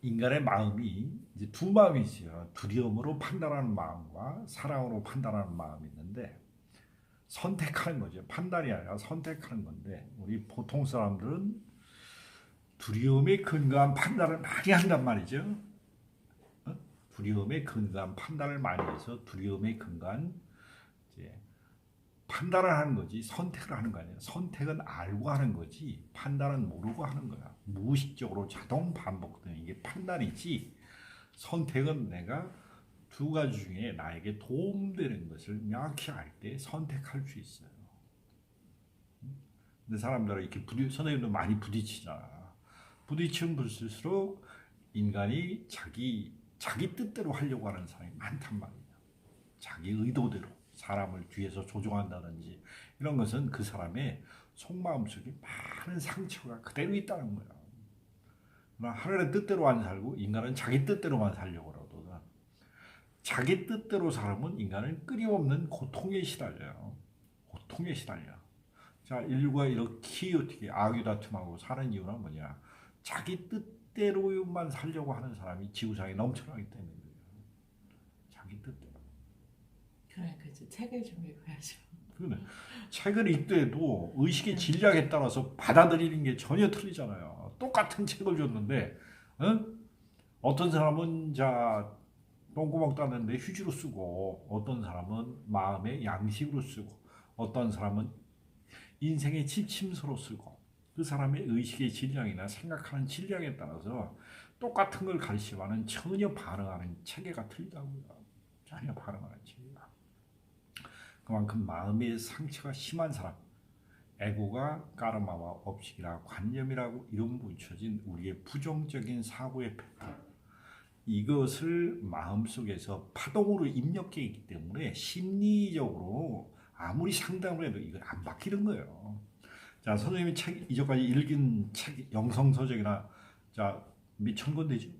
인간의 마음이 이제 두 마음이 있어요. 두려움으로 판단하는 마음과 사랑으로 판단하는 마음이 있는데 선택하는 거죠. 판단이 아니라 선택하는 건데 우리 보통 사람들은 두려움에 근거한 판단을 많이 한단 말이죠. 두려움에 근거한 판단을 많이 해서 두려움에 근거한 이제 판단을 하는 거지 선택을 하는 거 아니에요. 선택은 알고 하는 거지 판단은 모르고 하는 거야. 무의식적으로 자동 반복되는 이게 판단이지 선택은 내가 두 가지 중에 나에게 도움되는 것을 명확히 알 때 선택할 수 있어요. 근데 사람들은 이렇게 선생님도 많이 부딪히잖아. 부딪히면 부딪힐수록 인간이 자기 뜻대로 하려고 하는 사람이 많단 말이에요. 자기 의도대로 사람을 뒤에서 조종한다든지 이런 것은 그 사람의 속마음 속에 많은 상처가 그대로 있다는 거야. 하늘의 뜻대로 안 살고 인간은 자기 뜻대로만 살려고 그러거든. 자기 뜻대로 살면 인간은 끊임없는 고통에 시달려요. 고통에 시달려. 자, 인류가 이렇게 어떻게 아귀다툼하고 사는 이유는 뭐냐? 자기 뜻대로만 살려고 하는 사람이 지구상에 넘쳐나기 때문이에요. 자기 뜻대로. 그러니까 이제 책을 좀 읽어야죠. 그런데 책을 읽더라도 의식의 질량에 따라서 받아들이는 게 전혀 틀리잖아요. 똑같은 책을 줬는데, 어떤 사람은 똥구멍 땄는데 휴지로 쓰고, 어떤 사람은 마음의 양식으로 쓰고, 어떤 사람은 인생의 지침서로 쓰고, 그 사람의 의식의 질량이나 생각하는 질량에 따라서 똑같은 걸 가르치지만은 전혀 반응하는 체계가 틀리다고요. 전혀 반응하는 체계가. 그만큼 마음의 상처가 심한 사람, 에고가 까르마와 법칙이라 관념이라고 이름 붙여진 우리의 부정적인 사고의 패턴, 이것을 마음속에서 파동으로 입력해 있기 때문에 심리적으로 아무리 상담을 해도 이걸 안 바뀌는 거예요. 자, 선생님이 책 이전까지 읽은 책 영성서적이나 몇 천 권 되지?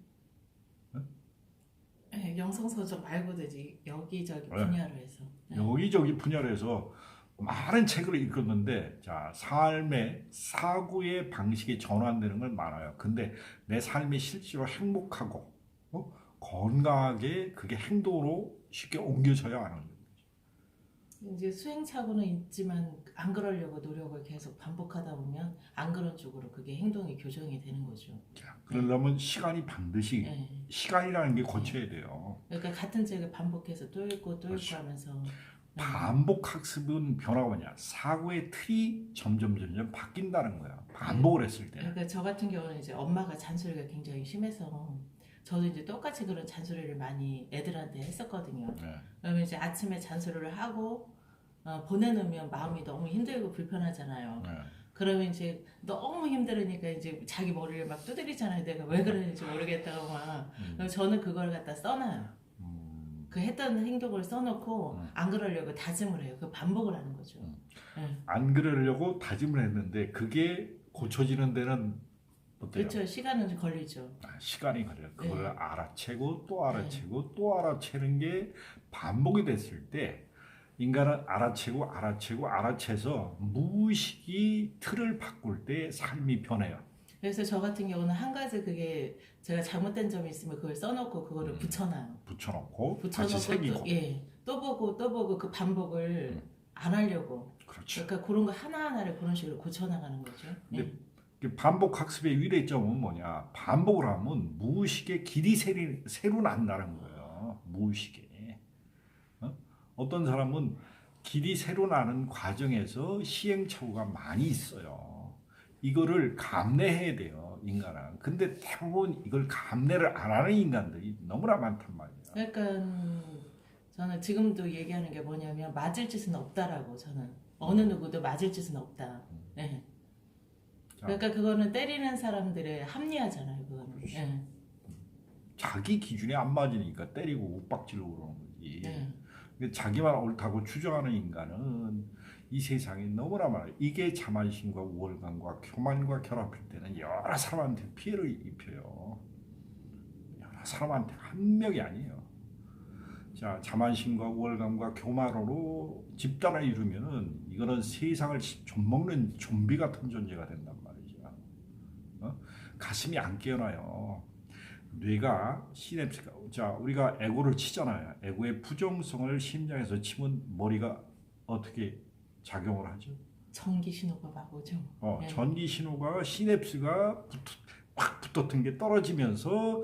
네, 영성서적 말고도 이제 여기저기 분야로 해서 여기저기 분야로 해서 많은 책을 읽었는데 삶의 사고의 방식이 전환되는 건 많아요. 근데 내 삶이 실제로 행복하고 건강하게 그게 행동으로 쉽게 옮겨져야 하는 거예요. 이제 수행착오는 있지만 안 그러려고 노력을 계속 반복하다 보면 안 그런 쪽으로 그게 행동이 교정이 되는 거죠. 그러려면 시간이 반드시 네. 시간이라는 게 거쳐야 돼요. 그러니까 같은 책을 반복해서 또 읽고 또 읽고 하면서 반복 학습은 변화가 뭐냐? 사고의 틀이 점점 바뀐다는 거야. 반복을 했을 때. 그러니까 저 같은 경우는 이제 엄마가 잔소리가 굉장히 심해서 저도 이제 똑같이 그런 잔소리를 많이 애들한테 했었거든요. 그러면 이제 아침에 잔소리를 하고 보내놓으면 마음이 너무 힘들고 불편하잖아요. 그러면 이제 너무 힘들으니까 이제 자기 머리를 막 두드리잖아요. 내가 왜 그러는지 모르겠다고 막. 저는 그걸 갖다 써놔요. 그 했던 행동을 써놓고 안 그러려고 다짐을 해요. 그 반복을 하는 거죠. 안 그러려고 다짐을 했는데 그게 고쳐지는 데는 어때요? 그렇죠. 시간은 걸리죠. 시간이 걸려요. 그걸 알아채고 또 알아채고 또 알아채는 게 반복이 됐을 때 인간은 알아채서 무의식이 틀을 바꿀 때 삶이 변해요. 그래서 저 같은 경우는 한 가지 그게 제가 잘못된 점이 있으면 그걸 써놓고 그거를 붙여놔요. 붙여놓고 다시 새기고 또 보고 그 반복을 안 하려고. 그렇죠. 그러니까 그런 거 하나하나를 그런 식으로 고쳐나가는 거죠. 근데 반복 학습의 위례점은 뭐냐? 반복을 하면 무의식의 길이 새로 난다는 거예요. 무의식에. 어떤 사람은 길이 새로 나는 과정에서 시행착오가 많이 있어요. 이거를 감내해야 돼요, 인간은. 근데 대부분 이걸 감내를 안 하는 인간들이 너무나 많단 말이에요. 그러니까 저는 지금도 얘기하는 게 뭐냐면 맞을 짓은 없다라고 저는 어느 누구도 맞을 짓은 없다. 네. 그러니까 그거는 때리는 사람들의 합리화잖아요, 그거는. 네. 자기 기준에 안 맞으니까 때리고 욱박지르고 그러는 거지. 자기만 옳다고 추정하는 인간은 이 세상에 너무나 많아요. 이게 자만심과 우월감과 교만과 결합할 때는 여러 사람한테 피해를 입혀요. 여러 사람한테 한 명이 아니에요. 자만심과 우월감과 교만으로 집단을 이루면은 이거는 세상을 좀먹는 좀비 같은 존재가 된단 말이죠. 가슴이 안 깨어나요. 뇌가 시냅스가 자 우리가 에고를 치잖아요. 에고의 부정성을 심장에서 치면 머리가 어떻게 작용을 하죠? 전기 신호가 막 오죠. 네. 전기 신호가 시냅스가 확 붙었던 게 떨어지면서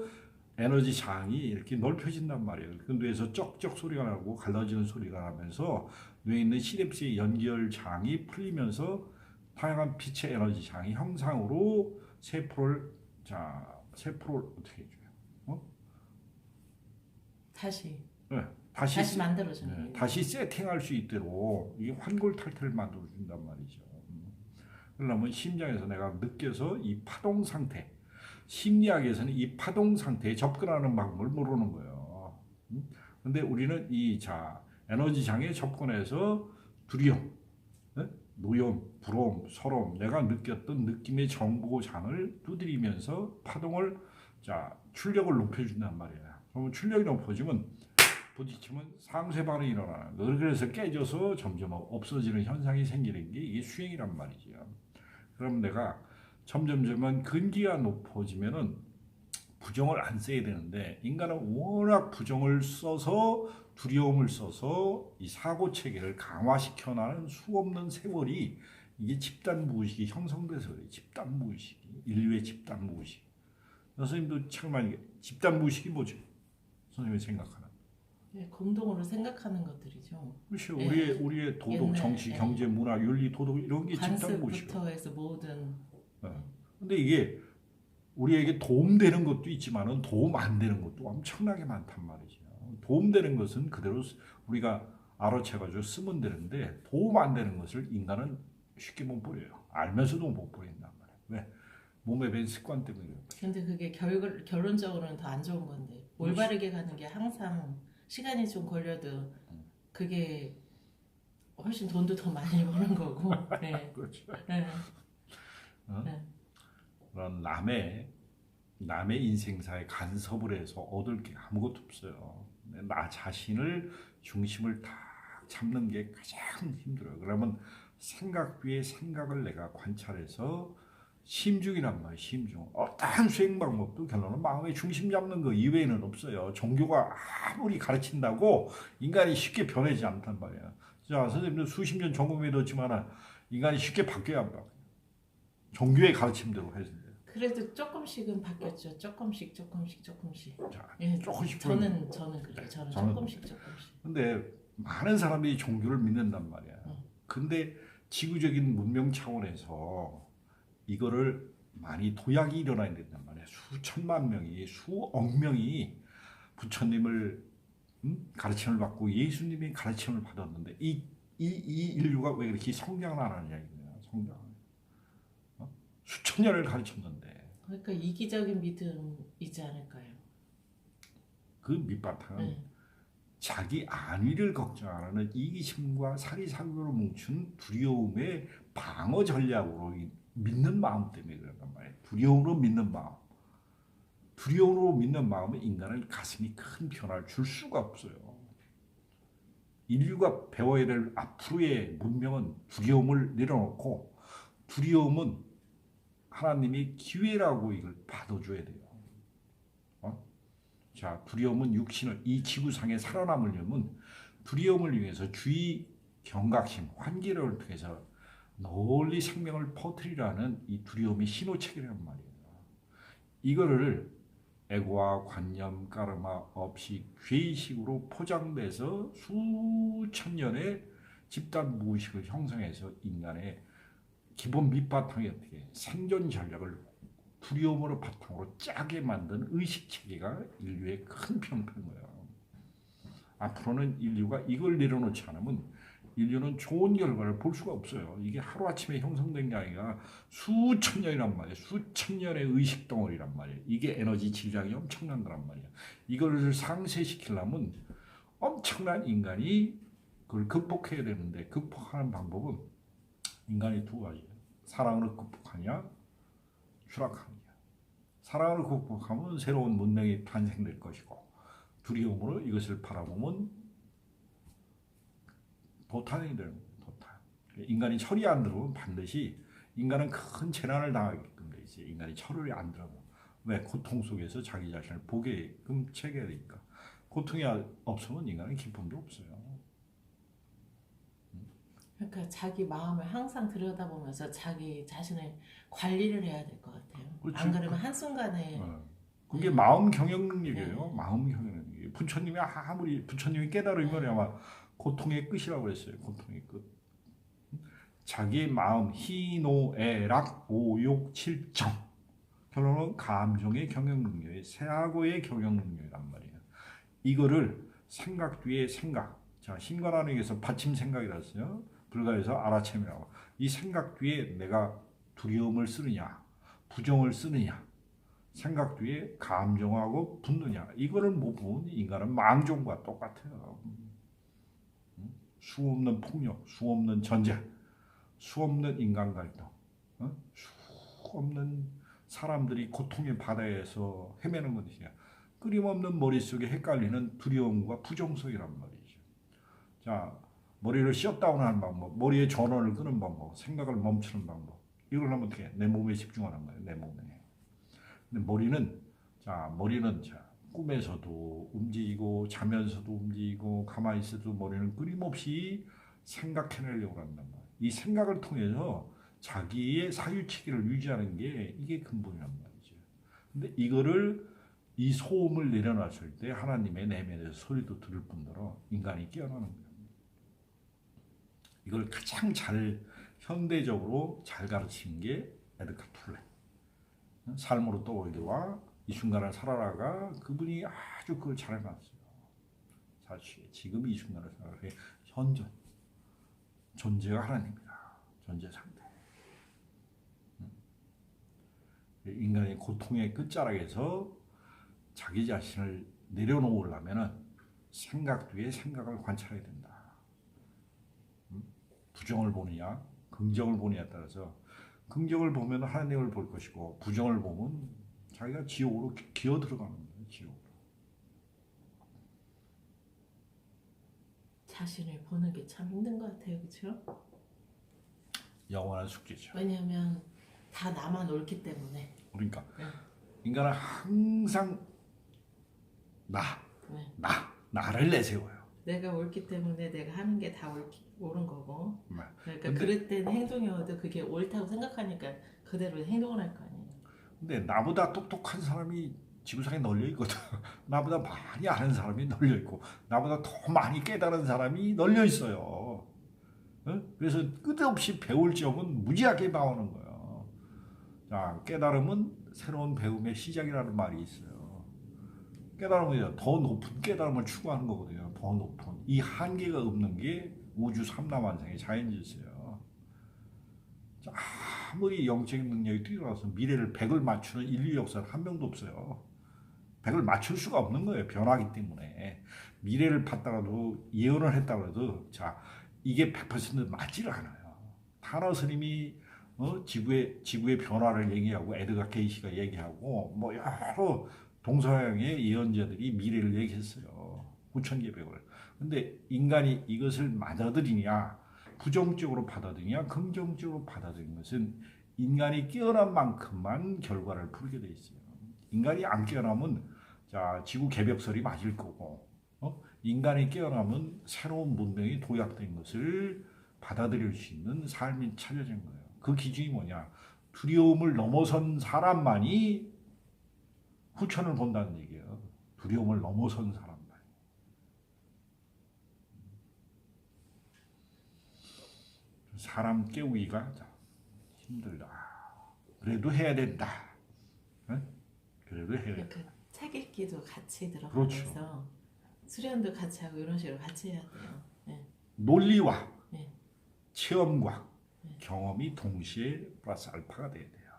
에너지 장이 이렇게 넓혀진단 말이에요. 그 뇌에서 쩍쩍 소리가 나고 갈라지는 소리가 나면서 뇌에 있는 시냅스의 연결 장이 풀리면서 다양한 빛의 에너지 장이 형상으로 세포를 어떻게 해줘요? 다시 네, 만들어주는 거예요. 다시 세팅할 수 있도록 이게 환골탈태를 만들어준단 말이죠. 그러려면 심장에서 내가 느껴서 이 파동 상태, 심리학에서는 이 파동 상태에 접근하는 방법을 모르는 거예요. 근데 우리는 에너지 장에 접근해서 두려움, 노염, 부러움, 서러움, 내가 느꼈던 느낌의 정보장을 두드리면서 파동을 출력을 높여준단 말이에요. 그러면 출력이 높아지면 부딪히면 상쇄 반응이 일어나는 거예요. 그래서 깨져서 점점 없어지는 현상이 생기는 게 이게 수행이란 말이죠. 그럼 내가 점점점은 근기가 높아지면은 부정을 안 써야 되는데 인간은 워낙 부정을 써서 두려움을 써서 이 사고 체계를 강화시켜 나가는 수없는 세월이 이게 집단 무의식이 형성돼서 그래요. 집단 무의식이 인류의 집단 무의식. 선생님도 참 많이 집단 무의식이 뭐죠? 선생님이 생각하는. 네, 공동으로 생각하는 것들이죠. 그렇죠. 예. 우리의 도덕, 옛날, 정치, 경제, 문화, 윤리, 도덕 이런 게 집단 무의식. 관습부터 해서 모든. 근데 이게 우리에게 도움되는 것도 있지만은 도움 안 되는 것도 엄청나게 많단 말이죠. 도움되는 것은 그대로 우리가 알아채가지고 쓰면 되는데 도움 안 되는 것을 인간은 쉽게 못 버려요. 알면서도 못 버린단 말이에요. 왜? 몸에 밴 습관 때문에 그래요. 근데 그게 결론적으로는 더 안 좋은 건데 올바르게 가는 게 항상 시간이 좀 걸려도 그게 훨씬 돈도 더 많이 버는 거고. 네. 그렇죠. 네. 네. 그런 남의 인생사에 간섭을 해서 얻을 게 아무것도 없어요. 나 자신을 중심을 딱 잡는 게 가장 힘들어요. 그러면 생각 위에 생각을 내가 관찰해서 심중이란 말이에요. 심중. 어떠한 수행 방법도 결론은 마음의 중심 잡는 거 이외에는 없어요. 종교가 아무리 가르친다고 인간이 쉽게 변하지 않단 말이에요. 자, 선생님도 수십 년 전공해뒀지만 인간이 쉽게 바뀌어야 안 바뀌어요. 종교의 가르침대로 해서. 그래도 조금씩은 바뀌었죠. 조금씩. 자, 예, 조금씩. 저는 그래요. 저는 조금씩. 근데 많은 사람들이 종교를 믿는단 말이야. 근데 지구적인 문명 차원에서 이거를 많이 도약이 일어나야 된단 말이야. 수천만 명이, 수억 명이 부처님을 가르침을 받고 예수님의 가르침을 받았는데 이 인류가 왜 이렇게 성장을 안 하느냐 이거야. 성장. 수천 년을 가르쳤는데. 그러니까 이기적인 믿음이지 않을까요? 그 밑바탕은 자기 안위를 걱정하는 이기심과 사리사욕으로 뭉친 두려움의 방어 전략으로 믿는 마음 때문에 그런단 말이에요. 두려움으로 믿는 마음. 두려움으로 믿는 마음은 인간의 가슴이 큰 변화를 줄 수가 없어요. 인류가 배워야 될 앞으로의 문명은 두려움을 내려놓고 두려움은 하나님이 기회라고 이걸 받아줘야 돼요. 자, 두려움은 육신을 이 지구상에 살아남으려면 두려움을 위해서 주의, 경각심, 환기를 통해서 널리 생명을 퍼뜨리라는 이 두려움의 신호체계란 말이에요. 이거를 에고와 관념, 까르마 없이 죄의식으로 포장돼서 수천 년의 집단 무의식을 형성해서 인간의 기본 밑바탕이 어떻게 생존 전략을 두려움으로 바탕으로 짜게 만든 의식체계가 인류의 큰 병폐인 거예요. 앞으로는 인류가 이걸 내려놓지 않으면 인류는 좋은 결과를 볼 수가 없어요. 이게 하루아침에 형성된 게 아니라 수천 년이란 말이에요. 수천 년의 의식 덩어리란 말이에요. 이게 에너지 질량이 엄청난단 말이에요. 이걸 상쇄시키려면 엄청난 인간이 그걸 극복해야 되는데 극복하는 방법은 인간이 두 가지예요. 사랑으로 극복하냐, 추락하느냐. 사랑으로 극복하면 새로운 문명이 탄생될 것이고 두려움으로 이것을 바라보면 도탄이 되는 거예요. 도탄. 인간이 철이 안 들어오면 반드시 인간은 큰 재난을 당하게끔 돼 있어요. 인간이 철을 안 들어오면 왜? 고통 속에서 자기 자신을 보게끔 체계되니까. 고통이 없으면 인간은 기쁨도 없어요. 그러니까 자기 마음을 항상 들여다보면서 자기 자신을 관리를 해야 될 것 같아요. 그렇지. 안 그러면 한순간에 그게 네. 마음 경영 능력이에요. 네. 마음 경영 능력. 부처님이 아무리 부처님이 깨달으면 아마 고통의 끝이라고 했어요. 고통의 끝. 자기의 마음 희노애락 오욕 칠정. 결론은 감정의 경영 능력이 세하고의 경영 능력이란 말이에요. 이거를 생각 뒤에 생각. 자, 신관한에게서 받침 생각이라 했어요. 불가에서 알아챔이라고. 이 생각 뒤에 내가 두려움을 쓰느냐, 부정을 쓰느냐, 생각 뒤에 감정하고 붙느냐. 이거를 못 보면 인간은 망종과 똑같아요. 수 없는 폭력, 수 없는 전쟁, 수 없는 인간 갈등, 수 없는 사람들이 고통의 바다에서 헤매는 것이야. 끊임없는 머릿속에 헷갈리는 두려움과 부정성이란 말이죠. 자, 머리를 셧다운하는 방법, 머리의 전원을 끄는 방법, 생각을 멈추는 방법. 이걸 하면 어떻게 해? 내 몸에 집중하는 거예요. 내 몸에. 근데 머리는 꿈에서도 움직이고 자면서도 움직이고 가만히 있어도 머리는 끊임없이 생각해내려고 한단 말이에요. 이 생각을 통해서 자기의 사유치기를 유지하는 게 이게 근본이란 말이죠. 근데 이 소음을 내려놨을 때 하나님의 내면에서 소리도 들을 뿐더러 인간이 깨어나는 거예요. 이걸 가장 잘 현대적으로 잘 가르친 게 에드가 툴레. 삶으로 떠오르기와 이 순간을 살아라가 그분이 아주 그걸 잘 해놨어요. 사실 지금 이 순간을 살아라. 현존. 존재가 하나님이다. 존재 상태. 인간의 고통의 끝자락에서 자기 자신을 내려놓으려면 생각 뒤에 생각을 관찰해야 된다. 부정을 보느냐 긍정을 보느냐에 따라서 긍정을 보면 하나님을 볼 것이고 부정을 보면 자기가 지옥으로 기어 들어가는 거예요. 지옥으로. 자신을 보는 게 참 힘든 것 같아요. 그렇죠? 영원한 숙제죠. 왜냐하면 다 나만 옳기 때문에. 그러니까 네. 인간은 항상 네. 나를 내세워요. 내가 옳기 때문에 내가 하는 게 다 옳은 거고. 그러니까 근데, 그럴 때는 행동이어도 그게 옳다고 생각하니까 그대로 행동을 할 거 아니에요. 근데 나보다 똑똑한 사람이 지구상에 널려 있거든. 나보다 많이 아는 사람이 널려 있고 나보다 더 많이 깨달은 사람이 널려 있어요. 그래서 끝없이 배울 점은 무지하게 나오는 거예요. 자, 깨달음은 새로운 배움의 시작이라는 말이 있어요. 깨달음은 더 높은 깨달음을 추구하는 거거든요. 더 높은. 이 한계가 없는 게 우주 삼라만상의 자연질서예요. 아무리 영적인 능력이 뛰어나서 미래를 100을 맞추는 인류 역사는 한 명도 없어요. 100을 맞출 수가 없는 거예요. 변하기 때문에. 미래를 봤다가도 예언을 했다가도 이게 100% 맞지를 않아요. 타너 스님이 지구의 변화를 얘기하고 에드가 게이시가 얘기하고 뭐 여러 동서양의 예언자들이 미래를 얘기했어요. 9,900을. 근데 인간이 이것을 받아들이냐 부정적으로 받아들이냐 긍정적으로 받아들이는 것은 인간이 깨어난 만큼만 결과를 부르게 돼 있어요. 인간이 안 깨어나면 지구 개벽설이 맞을 거고 인간이 깨어나면 새로운 문명이 도약된 것을 받아들일 수 있는 삶이 차려진 거예요. 그 기준이 뭐냐? 두려움을 넘어선 사람만이 후천을 본다는 얘기예요. 두려움을 넘어선 사람만. 사람 깨우기가 힘들다. 그래도 해야 된다. 그래도 해야 된다. 책 읽기도 같이 들어가면서 그렇죠. 수련도 같이 하고 이런 식으로 같이 해야 돼요. 네. 논리와 네. 체험과 경험이 동시에 플러스 알파가 돼야 돼요.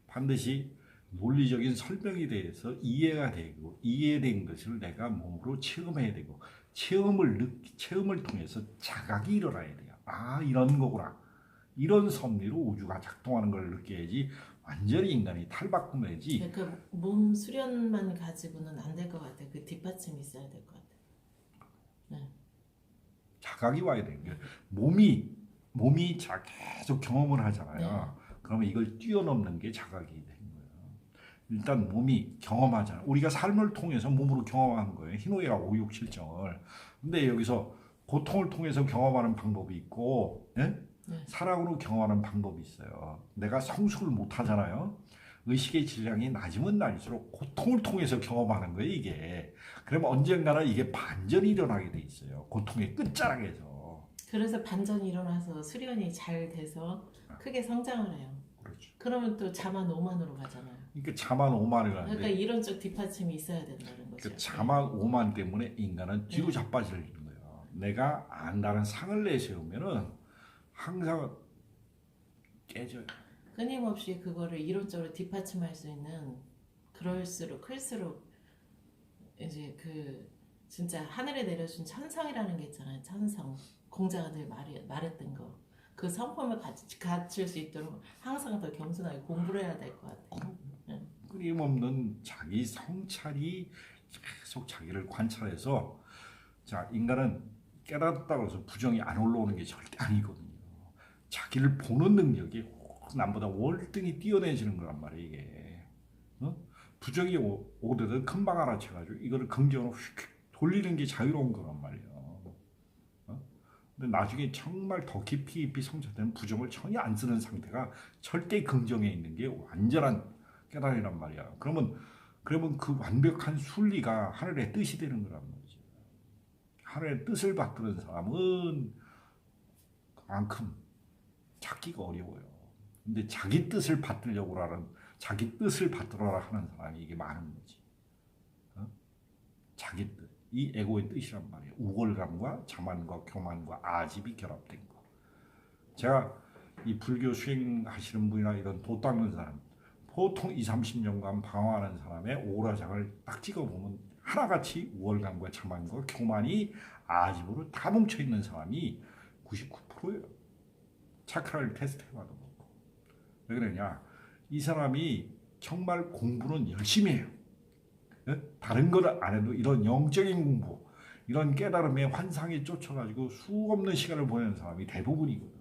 반드시 논리적인 설명에 대해서 이해가 되고 이해된 것을 내가 몸으로 체험해야 되고 체험을 통해서 자각이 일어나야 돼요. 아, 이런 거구나. 이런 섭리로 우주가 작동하는 걸 느껴야지 완전히 인간이 탈바꿈해야지. 그러니까 몸 수련만 가지고는 안 될 것 같아요. 그 뒷받침이 있어야 될 것 같아요. 네. 자각이 와야 돼요. 몸이 계속 경험을 하잖아요. 그러면 이걸 뛰어넘는 게 자각이 되는 거예요. 일단 몸이 경험하잖아요. 우리가 삶을 통해서 몸으로 경험하는 거예요. 희노애락 오육칠정을. 근데 여기서 고통을 통해서 경험하는 방법이 있고, 예? 네. 사랑으로 경험하는 방법이 있어요. 내가 성숙을 못 하잖아요. 의식의 질량이 낮으면 낮을수록 고통을 통해서 경험하는 거예요, 이게. 그러면 언젠가는 이게 반전이 일어나게 돼 있어요. 고통의 끝자락에서. 그래서 반전이 일어나서 수련이 잘 돼서 크게 성장을 해요. 그렇죠. 그러면 또 자만 오만으로 가잖아요. 그러니까 자만 오만을 그러니까 하는데 이론적 뒷받침이 있어야 된다는 거죠. 그 자만 오만 때문에 인간은 뒤로 네. 자빠지는 거예요. 내가 안다는 상을 내세우면은 항상 깨져요. 끊임없이 그거를 이론적으로 뒷받침할 수 있는 그럴수록 클수록 이제 그 진짜 하늘에 내려준 천성이라는 게 있잖아요. 천성. 공자가 늘 말했던 거. 그 성품을 갖출 수 있도록 항상 더 겸손하게 공부를 해야 될 것 같아요. 끊임없는 자기 성찰이 계속 자기를 관찰해서 자 인간은 깨닫다고 해서 부정이 안 올라오는 게 절대 아니거든요. 자기를 보는 능력이 남보다 월등히 뛰어내지는 거란 말이에요. 이게 부정이 오더라도 금방 알아채가지고 이거를 긍정으로 휙 돌리는 게 자유로운 거란 말이에요. 근데 나중에 정말 더 깊이 성찰되는 부정을 전혀 안 쓰는 상태가 절대 긍정에 있는 게 완전한 깨달이란 말이야. 그러면 그 완벽한 순리가 하늘의 뜻이 되는 거란 말이죠. 하늘의 뜻을 받드는 사람은 그만큼 찾기가 어려워요. 근데 자기 뜻을 받들려고 하는 자기 뜻을 받들어라 하는 사람이 이게 많은 거지. 자기 뜻. 이 에고의 뜻이란 말이에요. 우월감과 자만과 교만과 아집이 결합된 거. 제가 이 불교 수행하시는 분이나 이런 도 닦는 사람 보통 20, 30년간 방황하는 사람의 오라장을 딱 찍어보면 하나같이 우월감과 자만과 교만이 아집으로 다 뭉쳐있는 사람이 99%예요. 차크라를 테스트해봐도 그렇고. 왜 그러냐? 이 사람이 정말 공부는 열심히 해요. 다른 걸 안 해도 이런 영적인 공부, 이런 깨달음의 환상에 쫓아가지고 수없는 시간을 보내는 사람이 대부분이거든.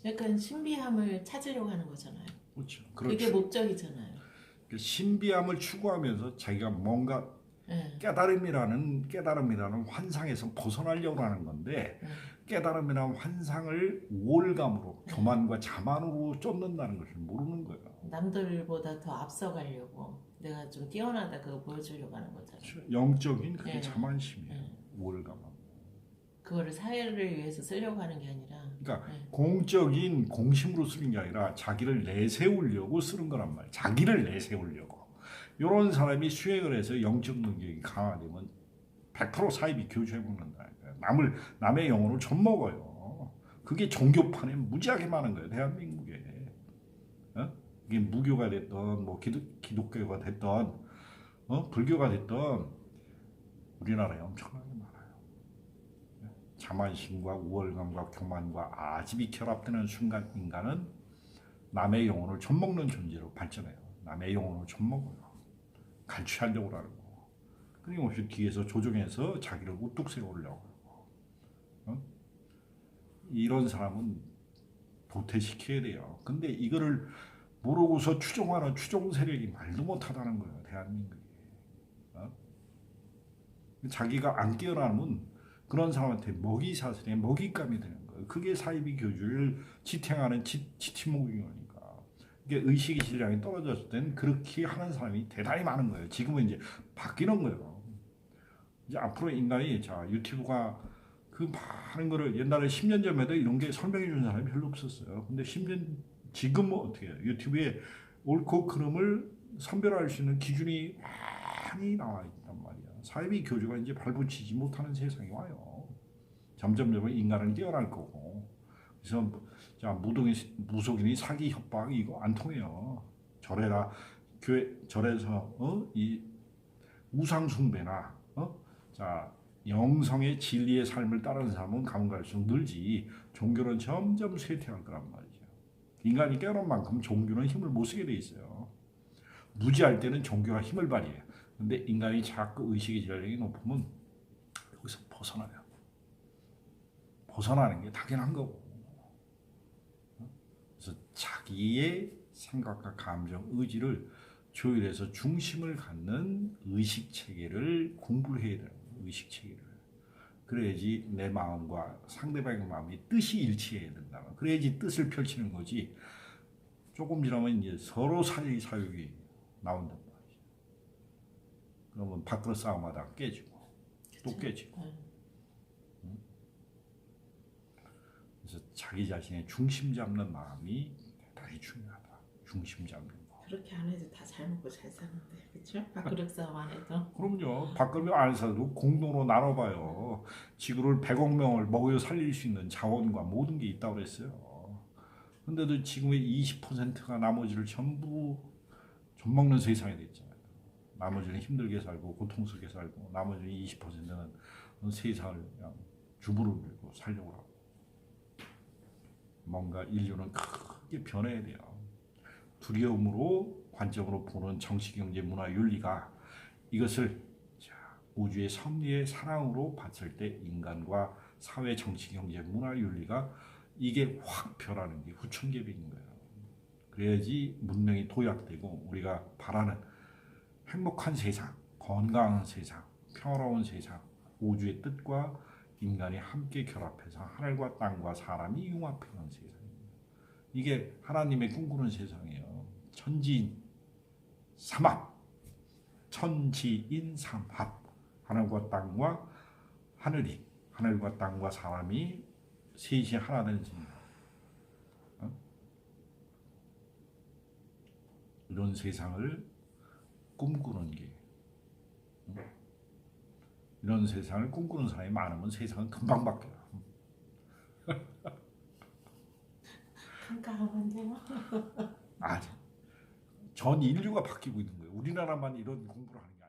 약간 신비함을 찾으려고 하는 거잖아요. 그렇죠. 그게 목적이잖아요. 신비함을 추구하면서 자기가 뭔가 네. 깨달음이라는 환상에서 벗어나려고 하는 건데 깨달음이라는 환상을 우월감으로 교만과 자만으로 쫓는다는 것을 모르는 거예요. 남들보다 더 앞서가려고 내가 좀 뛰어나다 그거 보여주려고 하는 거잖아요. 그렇죠. 영적인 그게 네. 자만심이에요. 네. 우월감하고. 그거를 사회를 위해서 쓰려고 하는 게 아니라 그러니까 네. 공적인 공심으로 쓰는 게 아니라 자기를 내세우려고 쓰는 거란 말이에요. 자기를 내세우려고. 이런 사람이 수행을 해서 영적 능력이 강화되면 100% 사이비 교주해 먹는다. 남의 영혼을 좀 먹어요. 그게 종교판에 무지하게 많은 거예요. 대한민국에. 이게 무교가 됐던 뭐 기독교가 됐던 불교가 됐던 우리나라에 엄청나게 많아요. 자만심과 우월감과 교만과 아집이 결합되는 순간 인간은 남의 영혼을 좀 먹는 존재로 발전해요. 남의 영혼을 좀 먹어요. 갈취하려고 하는 거. 끊임없이 뒤에서 조종해서 자기를 우뚝 세우려고 하고. 이런 사람은 도태시켜야 돼요. 근데 이거를 모르고서 추종하는 추종 세력이 말도 못하다는 거예요. 대한민국이. 자기가 안 깨어나면 그런 사람한테 먹이 사슬에 먹잇감이 되는 거예요. 그게 사이비 교주를 지탱하는 지침목이니까. 이게 의식의 질량이 떨어졌을 때는 그렇게 하는 사람이 대단히 많은 거예요. 지금은 이제 바뀌는 거예요. 이제 앞으로 인간이 자 유튜브가 그 많은 거를 옛날에 10년 전에도 이런 게 설명해 주는 사람이 별로 없었어요. 근데 10년 지금은 어떻게 해요? 유튜브에 옳고 그름을 선별할 수 있는 기준이 많이 나와 있단 말이야. 사이비 교주가 이제 발붙이지 못하는 세상이 와요. 점점 인간은 깨어날 거고. 그래서 자 무속인이 사기 협박 이거 안 통해요. 절에라 절에서 이 우상 숭배나 자 영성의 진리의 삶을 따르는 사람은 가면 갈수록 늘지 종교는 점점 쇠퇴할 거란 말이죠. 인간이 깨어난 만큼 종교는 힘을 못 쓰게 돼 있어요. 무지할 때는 종교가 힘을 발휘해요. 근데 인간이 자꾸 의식의 질량이 높으면 여기서 벗어나요. 벗어나는 게 당연한 거고. 그래서 자기의 생각과 감정, 의지를 조율해서 중심을 갖는 의식 체계를 공부를 해야 돼요. 의식 체계를. 그래야지 내 마음과 상대방의 마음이 뜻이 일치해야 된다. 그래야지 뜻을 펼치는 거지. 조금 지나면 이제 서로 사이 사욕이 나온단 말이죠. 그러면 밥그릇 싸움하다 깨지고 또 깨지고. 그래서 자기 자신의 중심 잡는 마음이 대단히 중요하다. 중심 잡는 거. 그렇게 안 해도 다 잘 먹고 잘 사는데, 그렇죠? 밥그릇 싸움 안 해도. 그럼요. 밥그릇 안 사도 공동으로 나눠봐요. 지구를 100억 명을 먹여 살릴 수 있는 자원과 모든 게 있다고 그랬어요. 근데도 지금의 20%가 나머지를 전부 좀 먹는 세상이 됐잖아요. 나머지는 힘들게 살고 고통스럽게 살고 나머지 20%는 세상을 그냥 주부를 들고 살려고 하고. 뭔가 인류는 크게 변해야 돼요. 두려움으로 관점으로 보는 정치, 경제, 문화, 윤리가 이것을 우주의 섭리의 사랑으로 봤을 때 인간과 사회, 정치, 경제, 문화, 윤리가 이게 확 변하는 게 후천개벽인 거예요. 그래야지 문명이 도약되고 우리가 바라는 행복한 세상, 건강한 세상, 평화로운 세상, 우주의 뜻과 인간이 함께 결합해서 하늘과 땅과 사람이 융합하는 세상입니다. 이게 하나님의 꿈꾸는 세상이에요. 천지인 삼합, 천지인 삼합, 하늘과 땅과 하늘이, 하늘과 땅과 사람이 셋이 하나 되는 세상. 이런 세상을 꿈꾸는 게, 이런 세상을 꿈꾸는 사람이 많으면 세상은 금방 바뀌어요. 깜깜한데요? 전 인류가 바뀌고 있는 거예요. 우리나라만 이런 공부를 하는 게